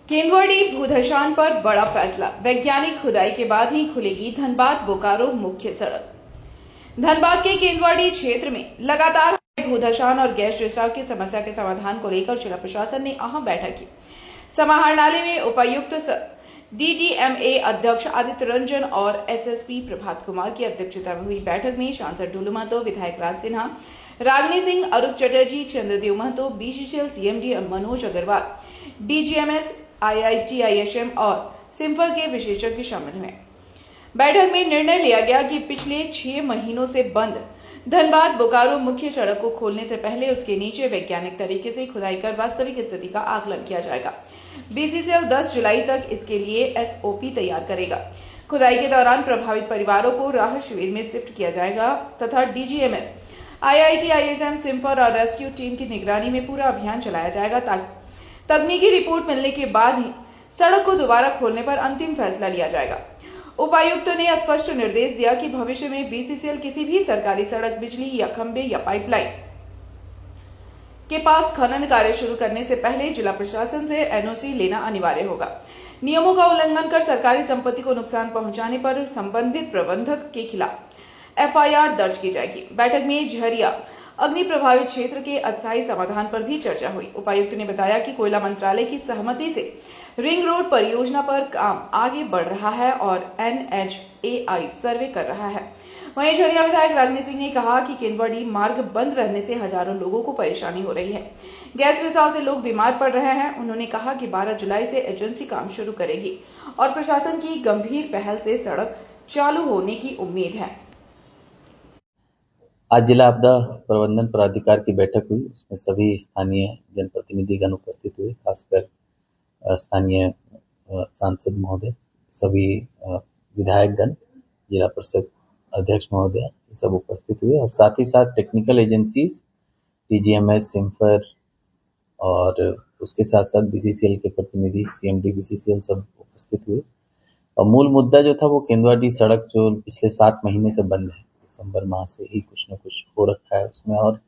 केंदुआड़ी भूधसान पर बड़ा फैसला। वैज्ञानिक खुदाई के बाद ही खुलेगी धनबाद बोकारो मुख्य सड़क। धनबाद के केंदुआड़ी क्षेत्र में लगातार भूधसान और गैस रिसाव की समस्या के समाधान को लेकर जिला प्रशासन ने अहम बैठक की। समाहरणालय में उपायुक्त डीडीएमए अध्यक्ष आदित्य रंजन और एसएसपी प्रभात कुमार की अध्यक्षता में हुई बैठक में सांसद डुलू महतो, विधायक Raj Sinha, Ragini Singh, Arup Chatterjee, Chandradev Mahato, BCCL CMD Manoj Agrawal, DGMS, IIT ISM और सिम्फर के विशेषज्ञ शामिल हुए। बैठक में निर्णय लिया गया कि पिछले 6 महीनों से बंद धनबाद बोकारो मुख्य सड़क को खोलने से पहले उसके नीचे वैज्ञानिक तरीके से खुदाई कर वास्तविक स्थिति का आकलन किया जाएगा। बीसीसीएल 10 जुलाई तक इसके लिए एसओपी तैयार करेगा। खुदाई के दौरान प्रभावित परिवारों को राहत शिविर में शिफ्ट किया जाएगा तथा डीजीएमएस, आईआईटी-आईएसएम, सिम्फर और रेस्क्यू टीम की निगरानी में पूरा अभियान चलाया जाएगा। तकनीकी रिपोर्ट मिलने के बाद ही सड़क को दोबारा खोलने पर अंतिम फैसला लिया जाएगा। उपायुक्त ने स्पष्ट निर्देश दिया कि भविष्य में बीसीसीएल किसी भी सरकारी सड़क, बिजली या खंभे या पाइपलाइन के पास खनन कार्य शुरू करने से पहले जिला प्रशासन से एनओसी लेना अनिवार्य होगा। नियमों का उल्लंघन कर सरकारी संपत्ति को नुकसान पहुंचाने पर संबंधित प्रबंधक के खिलाफ एफआईआर दर्ज की जाएगी। बैठक में झरिया अग्नि प्रभावित क्षेत्र के अस्थायी समाधान पर भी चर्चा हुई। उपायुक्त ने बताया कि कोयला मंत्रालय की सहमति से रिंग रोड परियोजना पर काम आगे बढ़ रहा है और एनएचएआई सर्वे कर रहा है। वहीं झरिया विधायक रागिनी सिंह ने कहा कि केंदुआड़ी मार्ग बंद रहने से हजारों लोगों को परेशानी हो रही है। गैस रिसाव से लोग बीमार पड़ रहे हैं। उन्होंने कहा कि 12 जुलाई से एजेंसी काम शुरू करेगी और प्रशासन की गंभीर पहल से सड़क चालू होने की उम्मीद है। आज जिला आपदा प्रबंधन प्राधिकार की बैठक हुई। उसमें सभी स्थानीय जनप्रतिनिधिगण उपस्थित हुए, खासकर स्थानीय सांसद महोदय, सभी विधायकगण, जिला परिषद अध्यक्ष महोदय, सब उपस्थित हुए और साथ ही साथ टेक्निकल एजेंसीज, डीजीएमएस, सिम्फर और उसके साथ साथ बीसीसीएल के प्रतिनिधि, सीएमडी, बीसीसीएल सब उपस्थित हुए। और मूल मुद्दा जो था वो केंदुआड़ी सड़क जो पिछले 7 महीने से बंद है, दिसंबर माह से ही कुछ न कुछ हो रखा है उसमें, और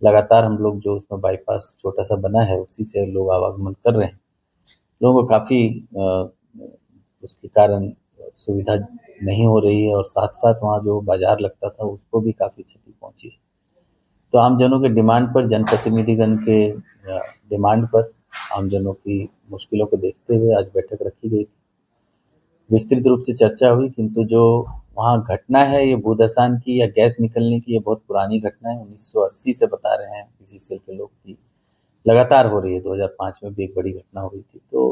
लगातार हम लोग जो उसमें बाईपास छोटा सा बना है उसी से लोग आवागमन कर रहे हैं। लोगों को काफ़ी उसके कारण सुविधा नहीं हो रही है और साथ साथ वहाँ जो बाजार लगता था उसको भी काफ़ी क्षति पहुँची है। तो आमजनों के डिमांड पर, जनप्रतिनिधिगण के डिमांड पर, आमजनों की मुश्किलों को देखते हुए आज बैठक रखी गई थी। विस्तृत रूप से चर्चा हुई, किंतु जो वहाँ घटना है ये भूधसान की या गैस निकलने की, ये बहुत पुरानी घटना है। 1980 से बता रहे हैं बीसीसीएल के लोग की लगातार हो रही है। 2005 में भी एक बड़ी घटना हुई थी। तो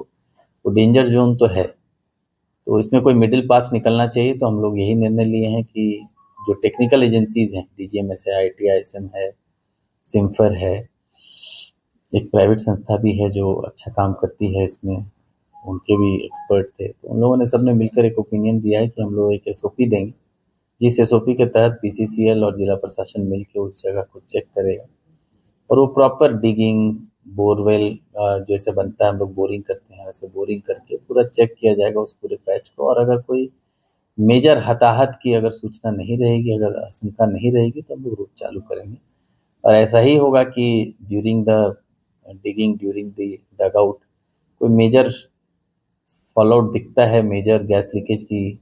वो डेंजर जोन तो है, तो इसमें कोई मिडिल पाथ निकलना चाहिए। तो हम लोग यही निर्णय लिए हैं कि जो टेक्निकल एजेंसीज हैं, डीजीएमएस है, आईआईटी-आईएसएम है, सिम्फर है, एक प्राइवेट संस्था भी है जो अच्छा काम करती है इसमें, उनके भी एक्सपर्ट थे। तो उन लोगों ने सबने मिलकर एक ओपिनियन दिया है कि हम लोग एक एसओपी देंगे, जिस एसओपी के तहत बीसीसीएल और जिला प्रशासन मिलकर उस जगह को चेक करेगा और वो प्रॉपर डिगिंग, बोरवेल जैसे बनता है, हम लोग बोरिंग करते हैं वैसे बोरिंग करके पूरा चेक किया जाएगा उस पूरे पैच को। और अगर कोई मेजर हताहत की अगर सूचना नहीं रहेगी, अगर आशंका नहीं रहेगी, तो हम लोग रूट चालू करेंगे। और ऐसा ही होगा कि during the digging, during the dug out कोई मेजर फॉलोआउट दिखता है, मेजर गैस लीकेज की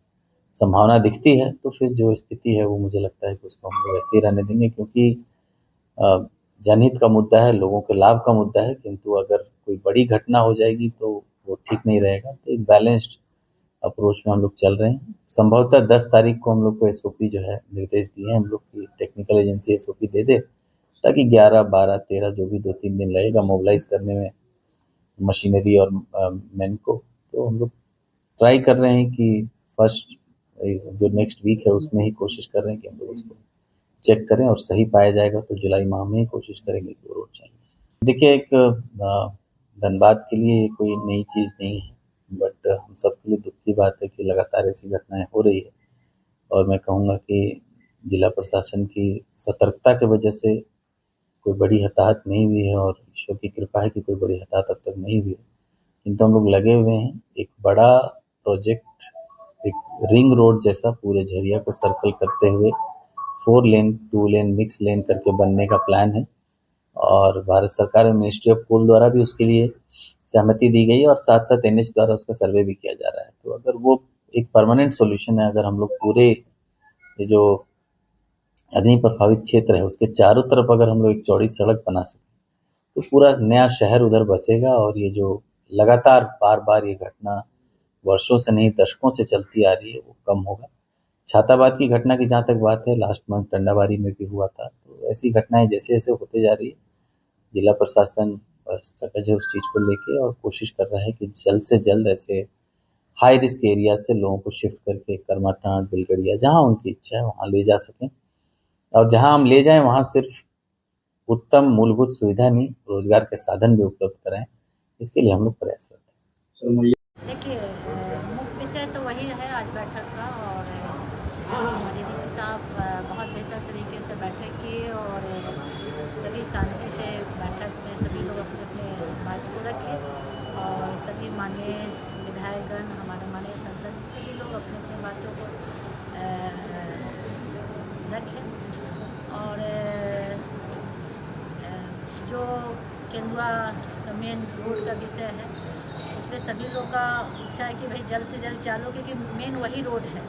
संभावना दिखती है, तो फिर जो स्थिति है वो मुझे लगता है कि उसको हम लोग ऐसे ही रहने देंगे, क्योंकि जनहित का मुद्दा है, लोगों के लाभ का मुद्दा है। किंतु अगर कोई बड़ी घटना हो जाएगी तो वो ठीक नहीं रहेगा। तो एक बैलेंस्ड अप्रोच में हम लोग चल रहे हैं। संभवतः 10 तारीख को हम लोग को एसओपी जो है निर्देश दिए हैं हम लोग की टेक्निकल एजेंसी एसओपी दे दे, ताकि 11, 12, 13 जो भी 2-3 दिन लगेगा मोबिलाइज करने में मशीनरी और मैन को, तो हम लोग ट्राई कर रहे हैं कि फर्स्ट जो नेक्स्ट वीक है उसमें ही कोशिश कर रहे हैं कि हम लोग उसको चेक करें और सही पाया जाएगा तो जुलाई माह में ही कोशिश करेंगे कि वो रोड चाहिए। देखिए, एक धनबाद के लिए ये कोई नई चीज़ नहीं है, बट हम सबके लिए दुख की बात है कि लगातार ऐसी घटनाएं हो रही है। और मैं कहूँगा कि जिला प्रशासन की सतर्कता की वजह से कोई बड़ी हताहत नहीं हुई है और ईश्वर की कृपा है कि कोई बड़ी हताहत अब तक नहीं हुई है। किंतु हम लोग लगे हुए हैं एक बड़ा प्रोजेक्ट, एक रिंग रोड जैसा पूरे झरिया को सर्कल करते हुए 4 लेन 2 लेन मिक्स लेन करके बनने का प्लान है। और भारत सरकार में मिनिस्ट्री ऑफ कोल द्वारा भी उसके लिए सहमति दी गई और साथ साथ NH द्वारा उसका सर्वे भी किया जा रहा है। तो अगर वो एक परमानेंट सॉल्यूशन है, अगर हम लोग पूरे ये जो अग्नि प्रभावित क्षेत्र है उसके चारों तरफ अगर हम लोग एक चौड़ी सड़क बना सकें तो पूरा नया शहर उधर बसेगा और ये जो लगातार बार बार ये घटना वर्षों से नहीं दशकों से चलती आ रही है वो कम होगा। छाताबाद की घटना की जहाँ तक बात है, लास्ट मंथ टंडाबारी में भी हुआ था। तो ऐसी घटनाएं जैसे जैसे होते जा रही है, जिला प्रशासन सजग है उस चीज़ को लेके और कोशिश कर रहा है कि जल्द से जल्द ऐसे हाई रिस्क एरिया से लोगों को शिफ्ट करके करमाटांड, बिलगड़िया, जहाँ उनकी इच्छा है वहाँ ले जा सकें और जहाँ हम ले जाएं वहाँ सिर्फ उत्तम मूलभूत सुविधा नहीं, रोजगार के साधन भी उपलब्ध कराएं। इसके लिए हम लोग प्रयासरत हैं। देखिए, मुख्य विषय तो वही है आज बैठक का और हमारे DC साहब बहुत बेहतर तरीके से बैठक की और सभी शांति से बैठक में सभी लोग अपने अपने बात को रखे और सभी माननीय विधायकगण, हमारे माननीय संसद, सभी लोग अपने अपने बातों को रखें और जो केंदुआ का मेन रोड का विषय है उस पर सभी लोग का इच्छा है कि भाई जल्द से जल्द चालू, क्योंकि मेन वही रोड है।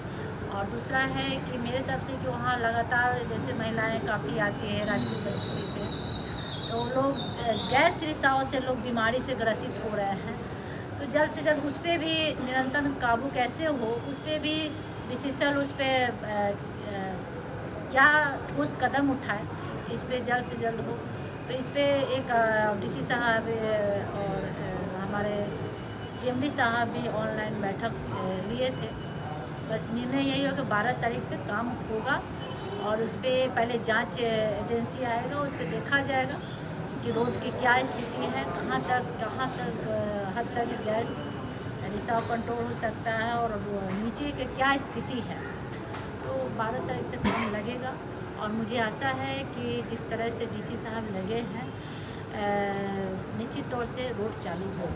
और दूसरा है कि मेरे तरफ से कि वहाँ लगातार जैसे महिलाएं काफ़ी आती है राजपूत बस्ती से, तो लोग गैस रिसाव से लोग बीमारी से ग्रसित हो रहे हैं। तो जल्द से जल्द उस पर भी निरंतर काबू कैसे हो, उस पर भी विशेषज्ञ उस पर क्या ठोस कदम उठाए, इस पर जल्द से जल्द हो। तो इस पर एक DC साहब और हमारे CMD साहब भी ऑनलाइन बैठक लिए थे। बस निर्णय यही हो कि 12 तारीख से काम होगा और उस पर पहले जांच एजेंसी आएगा, उस पर देखा जाएगा कि रोड की क्या स्थिति है, कहाँ तक हद तक गैस रिसाव कंट्रोल हो सकता है और नीचे की क्या स्थिति है। तो 12 तारीख से काम लगेगा और मुझे आशा है कि जिस तरह से DC साहब लगे हैं निश्चित तौर से रोड चालू होगा।